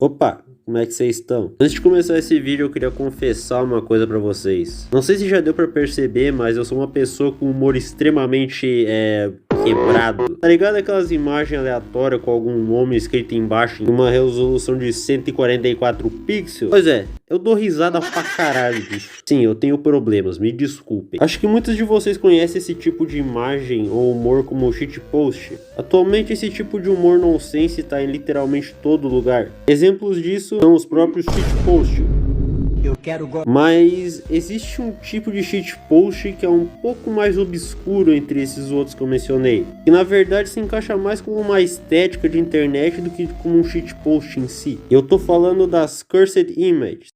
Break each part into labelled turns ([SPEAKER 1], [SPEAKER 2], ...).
[SPEAKER 1] Opa, como é que vocês estão? Antes de começar esse vídeo eu queria confessar uma coisa pra vocês. Não sei se já deu pra perceber, mas eu sou uma pessoa com humor extremamente quebrado. Tá ligado aquelas imagens aleatórias com algum nome escrito embaixo em uma resolução de 144 pixels? Pois é, eu dou risada pra caralho disso. Sim, eu tenho problemas, me desculpem. Acho que muitos de vocês conhecem esse tipo de imagem ou humor como shitpost. Atualmente esse tipo de humor nonsense tá em literalmente todo lugar. Exemplos disso são os próprios shitposts. Mas existe um tipo de shitpost que é um pouco mais obscuro entre esses outros que eu mencionei, que na verdade se encaixa mais como uma estética de internet do que como um shitpost em si. Eu tô falando das Cursed Images.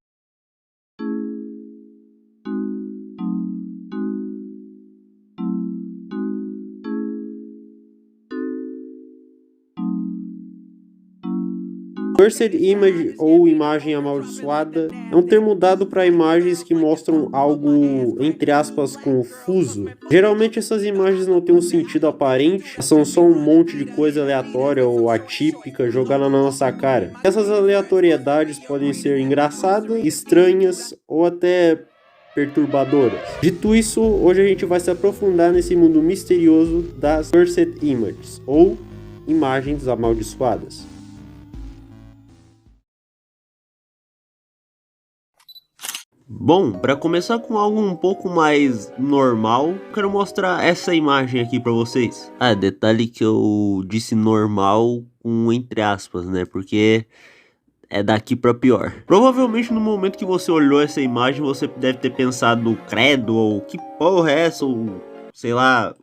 [SPEAKER 1] Cursed Image ou imagem amaldiçoada é um termo dado para imagens que mostram algo, entre aspas, confuso. Geralmente essas imagens não têm um sentido aparente, são só um monte de coisa aleatória ou atípica jogada na nossa cara. Essas aleatoriedades podem ser engraçadas, estranhas ou até perturbadoras. Dito isso, hoje a gente vai se aprofundar nesse mundo misterioso das Cursed Images ou imagens amaldiçoadas. Bom, para começar com algo um pouco mais normal, quero mostrar essa imagem aqui para vocês. Detalhe que eu disse normal com entre aspas, né? Porque é daqui para pior. Provavelmente no momento que você olhou essa imagem, você deve ter pensado credo, ou que porra é essa, ou sei lá,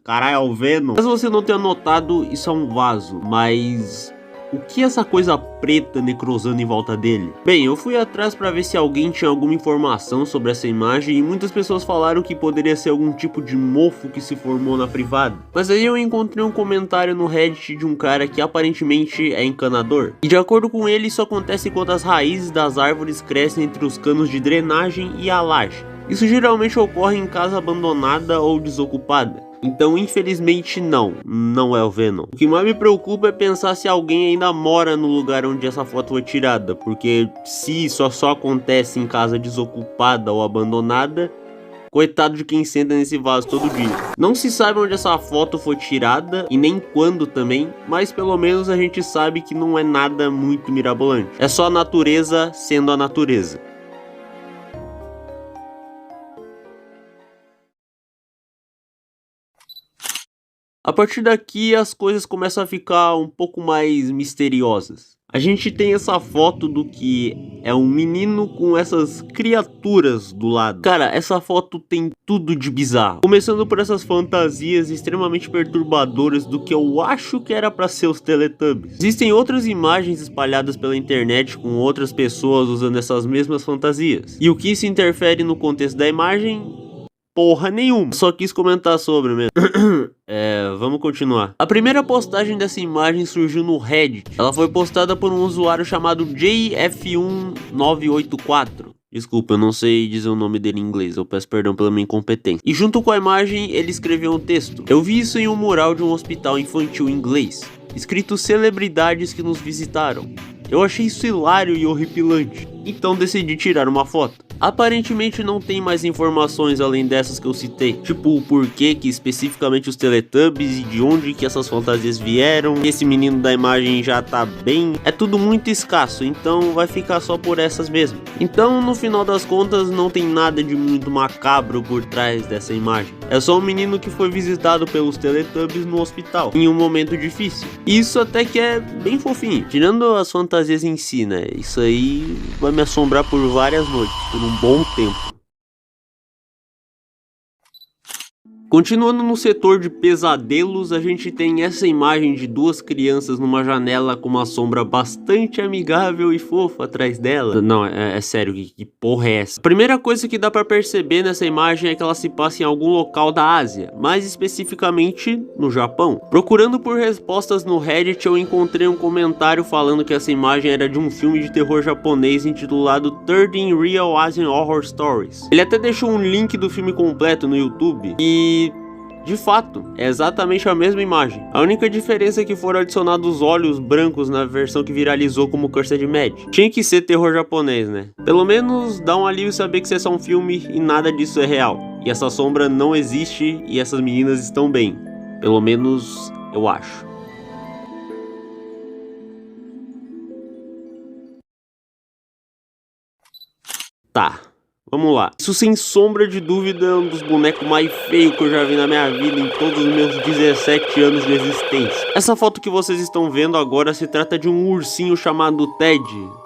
[SPEAKER 1] caralho, é o Venom. Caso você não tenha notado, isso é um vaso, mas o que é essa coisa preta necrosando em volta dele? Bem, eu fui atrás para ver se alguém tinha alguma informação sobre essa imagem e muitas pessoas falaram que poderia ser algum tipo de mofo que se formou na privada. Mas aí eu encontrei um comentário no Reddit de um cara que aparentemente é encanador. E de acordo com ele, isso acontece quando as raízes das árvores crescem entre os canos de drenagem e a laje. Isso geralmente ocorre em casa abandonada ou desocupada. Então, infelizmente, não é o Venom. O que mais me preocupa é pensar se alguém ainda mora no lugar onde essa foto foi tirada, porque se isso só acontece em casa desocupada ou abandonada, coitado de quem senta nesse vaso todo dia. Não se sabe onde essa foto foi tirada e nem quando também, mas pelo menos a gente sabe que não é nada muito mirabolante. É só a natureza sendo a natureza. A partir daqui as coisas começam a ficar um pouco mais misteriosas. A gente tem essa foto do que é um menino com essas criaturas do lado. Cara, essa foto tem tudo de bizarro. Começando por essas fantasias extremamente perturbadoras do que eu acho que era pra ser os Teletubbies. Existem outras imagens espalhadas pela internet com outras pessoas usando essas mesmas fantasias. E o que isso interfere no contexto da imagem? Porra nenhuma. Só quis comentar sobre mesmo. Vamos continuar. A primeira postagem dessa imagem surgiu no Reddit. Ela foi postada por um usuário chamado JF1984. Desculpa, eu não sei dizer o nome dele em inglês, eu peço perdão pela minha incompetência. E junto com a imagem, ele escreveu um texto. Eu vi isso em um mural de um hospital infantil inglês, escrito celebridades que nos visitaram. Eu achei isso hilário e horripilante, então decidi tirar uma foto. Aparentemente não tem mais informações além dessas que eu citei, tipo o porquê que especificamente os Teletubbies e de onde que essas fantasias vieram, esse menino da imagem já tá bem, é tudo muito escasso, então vai ficar só por essas mesmo. Então no final das contas não tem nada de muito macabro por trás dessa imagem, é só um menino que foi visitado pelos Teletubbies no hospital, em um momento difícil. Isso até que é bem fofinho, tirando as fantasias em si, né, isso aí vai me assombrar por várias noites, por um bom tempo. Continuando no setor de pesadelos, a gente tem essa imagem de duas crianças numa janela com uma sombra bastante amigável e fofa atrás dela. Não, é sério, que porra é essa? A primeira coisa que dá pra perceber nessa imagem é que ela se passa em algum local da Ásia, mais especificamente no Japão. Procurando por respostas no Reddit, eu encontrei um comentário falando que essa imagem era de um filme de terror japonês intitulado 13 Real Asian Horror Stories. Ele até deixou um link do filme completo no YouTube e De fato, é exatamente a mesma imagem. A única diferença é que foram adicionados olhos brancos na versão que viralizou como Cursed Mad. Tinha que ser terror japonês, né? Pelo menos dá um alívio saber que isso é só um filme e nada disso é real. E essa sombra não existe e essas meninas estão bem. Pelo menos eu acho. Tá, vamos lá. Isso sem sombra de dúvida é um dos bonecos mais feios que eu já vi na minha vida em todos os meus 17 anos de existência. Essa foto que vocês estão vendo agora se trata de um ursinho chamado Ted.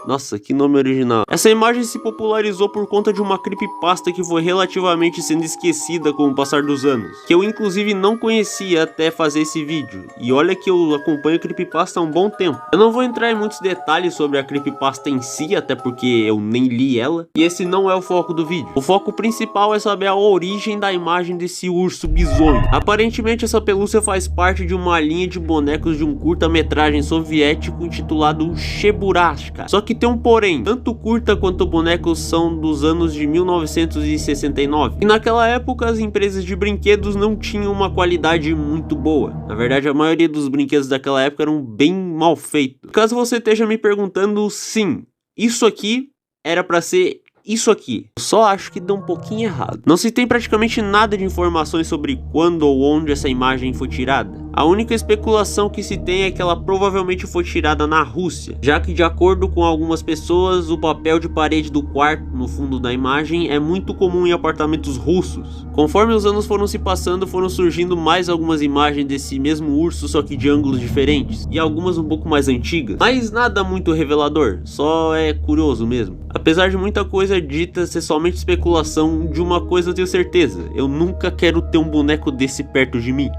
[SPEAKER 1] Nossa, que nome original. Essa imagem se popularizou por conta de uma creepypasta que foi relativamente sendo esquecida com o passar dos anos, que eu inclusive não conhecia até fazer esse vídeo. E olha que eu acompanho creepypasta há um bom tempo. Eu não vou entrar em muitos detalhes sobre a creepypasta em si, até porque eu nem li ela, e esse não é o foco do vídeo. O foco principal é saber a origem da imagem desse urso bizonho. Aparentemente essa pelúcia faz parte de uma linha de bonecos de um curta-metragem soviético intitulado Cheburashka. Só que tem um porém, tanto o curta quanto o boneco são dos anos de 1969. E naquela época as empresas de brinquedos não tinham uma qualidade muito boa. Na verdade a maioria dos brinquedos daquela época eram bem mal feitos. Caso você esteja me perguntando, sim, isso aqui era pra ser isso aqui. Eu só acho que deu um pouquinho errado. Não se tem praticamente nada de informações sobre quando ou onde essa imagem foi tirada. A única especulação que se tem é que ela provavelmente foi tirada na Rússia, já que de acordo com algumas pessoas, o papel de parede do quarto no fundo da imagem é muito comum em apartamentos russos. Conforme os anos foram se passando, foram surgindo mais algumas imagens desse mesmo urso, só que de ângulos diferentes, e algumas um pouco mais antigas, mas nada muito revelador, só é curioso mesmo. Apesar de muita coisa dita ser somente especulação, de uma coisa eu tenho certeza: eu nunca quero ter um boneco desse perto de mim.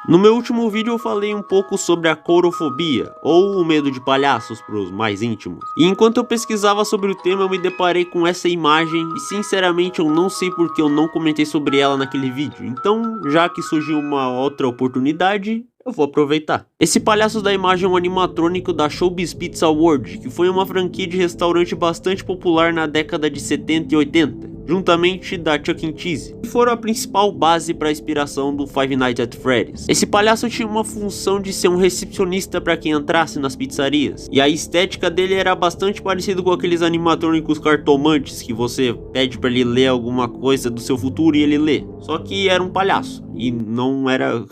[SPEAKER 1] No meu último vídeo eu falei um pouco sobre a courofobia, ou o medo de palhaços para os mais íntimos. E enquanto eu pesquisava sobre o tema eu me deparei com essa imagem e sinceramente eu não sei porque eu não comentei sobre ela naquele vídeo. Então, já que surgiu uma outra oportunidade, eu vou aproveitar. Esse palhaço da imagem é um animatrônico da Showbiz Pizza World, que foi uma franquia de restaurante bastante popular na década de 70 e 80. Juntamente da Chuck E. Cheese, que foram a principal base para a inspiração do Five Nights at Freddy's. Esse palhaço tinha uma função de ser um recepcionista para quem entrasse nas pizzarias, e a estética dele era bastante parecido com aqueles animatrônicos cartomantes que você pede para ele ler alguma coisa do seu futuro e ele lê, só que era um palhaço e não era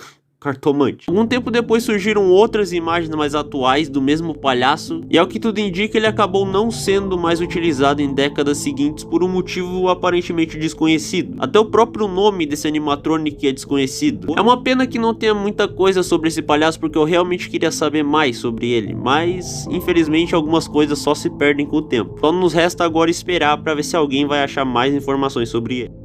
[SPEAKER 1] cartomante. Algum tempo depois surgiram outras imagens mais atuais do mesmo palhaço, e ao que tudo indica ele acabou não sendo mais utilizado em décadas seguintes por um motivo aparentemente desconhecido. Até o próprio nome desse animatronic é desconhecido. É uma pena que não tenha muita coisa sobre esse palhaço, porque eu realmente queria saber mais sobre ele, mas infelizmente algumas coisas só se perdem com o tempo. Só nos resta agora esperar para ver se alguém vai achar mais informações sobre ele.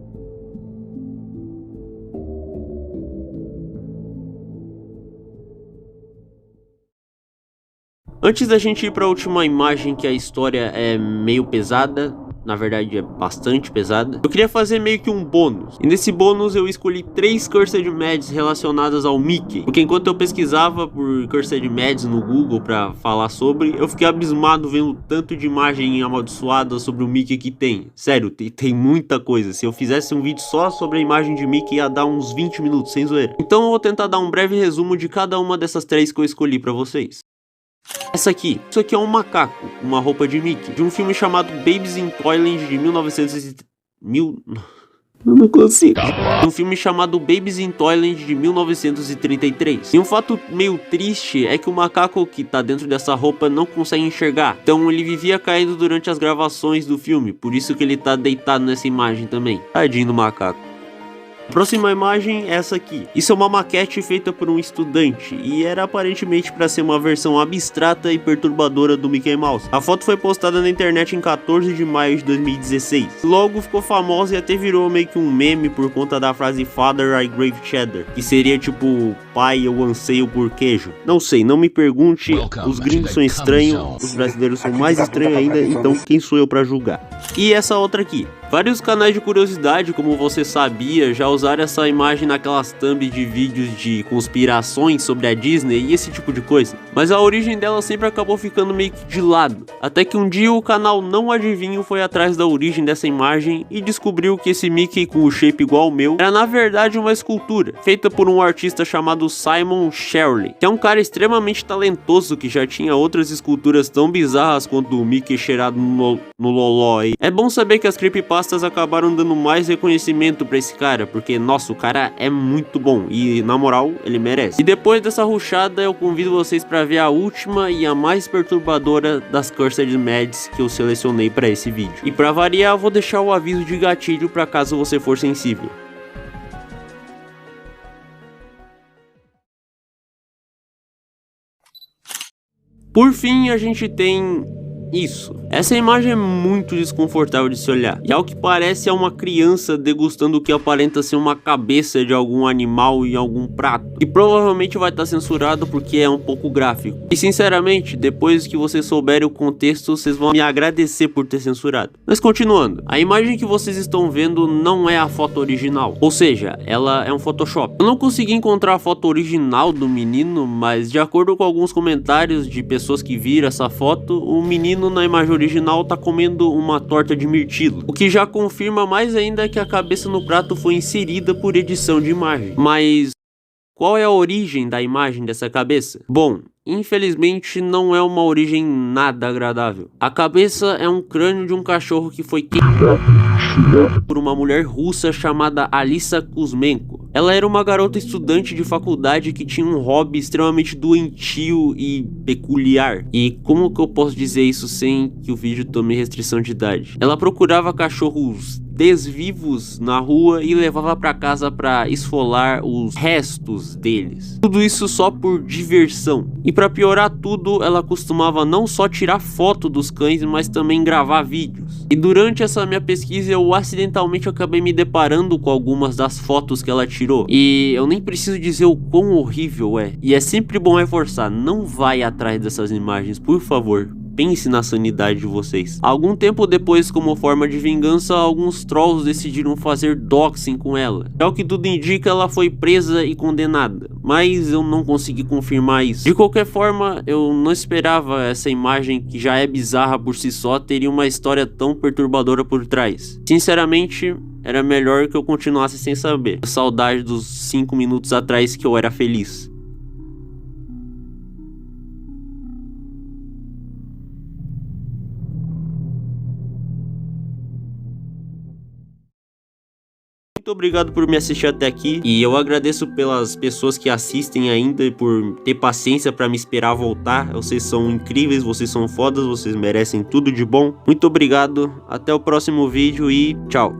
[SPEAKER 1] Antes da gente ir para a última imagem, que a história é meio pesada, na verdade é bastante pesada, eu queria fazer meio que um bônus. E nesse bônus eu escolhi 3 Cursed Mads relacionadas ao Mickey, porque enquanto eu pesquisava por Cursed Mads no Google para falar sobre, eu fiquei abismado vendo o tanto de imagem amaldiçoada sobre o Mickey que tem. Sério, tem muita coisa. Se eu fizesse um vídeo só sobre a imagem de Mickey ia dar uns 20 minutos, sem zoeira. Então eu vou tentar dar um breve resumo de cada uma dessas 3 que eu escolhi para vocês. Isso aqui é um macaco, uma roupa de Mickey, de um filme chamado Babies in Toyland de 1933. E um fato meio triste é que o macaco que tá dentro dessa roupa não consegue enxergar. Então ele vivia caindo durante as gravações do filme, por isso que ele tá deitado nessa imagem também. Tadinho do macaco. A próxima imagem é essa aqui. Isso é uma maquete feita por um estudante e era aparentemente para ser uma versão abstrata e perturbadora do Mickey Mouse. A foto foi postada na internet em 14 de maio de 2016. Logo ficou famosa e até virou meio que um meme por conta da frase Father I crave cheddar, que seria tipo pai eu anseio por queijo. Não sei, não me pergunte, os gringos são estranhos, os brasileiros são mais estranhos ainda, então quem sou eu para julgar? E essa outra aqui. Vários canais de curiosidade, como você sabia, já usaram essa imagem naquelas thumb de vídeos de conspirações sobre a Disney e esse tipo de coisa, mas a origem dela sempre acabou ficando meio que de lado, até que um dia o canal Não Adivinho foi atrás da origem dessa imagem e descobriu que esse Mickey com o shape igual ao meu era na verdade uma escultura, feita por um artista chamado Simon Sherley, que é um cara extremamente talentoso que já tinha outras esculturas tão bizarras quanto o Mickey cheirado no loló aí. É bom saber que as creepypastas acabaram dando mais reconhecimento pra esse cara, porque nossa, o cara é muito bom e na moral ele merece. E depois dessa rushada eu convido vocês pra ver a última e a mais perturbadora das Cursed Mads que eu selecionei pra esse vídeo. E pra variar eu vou deixar o aviso de gatilho pra caso você for sensível. Por fim, a gente tem isso. Essa imagem é muito desconfortável de se olhar, e ao que parece é uma criança degustando o que aparenta ser uma cabeça de algum animal em algum prato, e provavelmente vai estar censurado porque é um pouco gráfico. E sinceramente, depois que vocês souberem o contexto, vocês vão me agradecer por ter censurado. Mas continuando, a imagem que vocês estão vendo não é a foto original, ou seja, ela é um Photoshop. Eu não consegui encontrar a foto original do menino, mas de acordo com alguns comentários de pessoas que viram essa foto, o menino na imagem original tá comendo uma torta de mirtilo, o que já confirma mais ainda que a cabeça no prato foi inserida por edição de imagem. Mas qual é a origem da imagem dessa cabeça? Bom, infelizmente não é uma origem nada agradável. A cabeça é um crânio de um cachorro que foi queimado por uma mulher russa chamada Alissa Kuzmenko. Ela era uma garota estudante de faculdade que tinha um hobby extremamente doentio e peculiar. E como que eu posso dizer isso sem que o vídeo tome restrição de idade? Ela procurava cachorros desvivos na rua e levava para casa para esfolar os restos deles. Tudo isso só por diversão. E para piorar tudo, ela costumava não só tirar foto dos cães, mas também gravar vídeos. E durante essa minha pesquisa eu acidentalmente acabei me deparando com algumas das fotos que ela tirou. E eu nem preciso dizer o quão horrível é. E é sempre bom reforçar, não vai atrás dessas imagens, por favor. Pense na sanidade de vocês. Algum tempo depois, como forma de vingança, alguns trolls decidiram fazer doxing com ela. Ao que tudo indica, ela foi presa e condenada, mas eu não consegui confirmar isso. De qualquer forma, eu não esperava essa imagem, que já é bizarra por si só, teria uma história tão perturbadora por trás. Sinceramente, era melhor que eu continuasse sem saber. Saudade dos 5 minutos atrás que eu era feliz. Muito obrigado por me assistir até aqui, e eu agradeço pelas pessoas que assistem ainda e por ter paciência pra me esperar voltar. Vocês são incríveis, vocês são fodas, vocês merecem tudo de bom. Muito obrigado, até o próximo vídeo e tchau.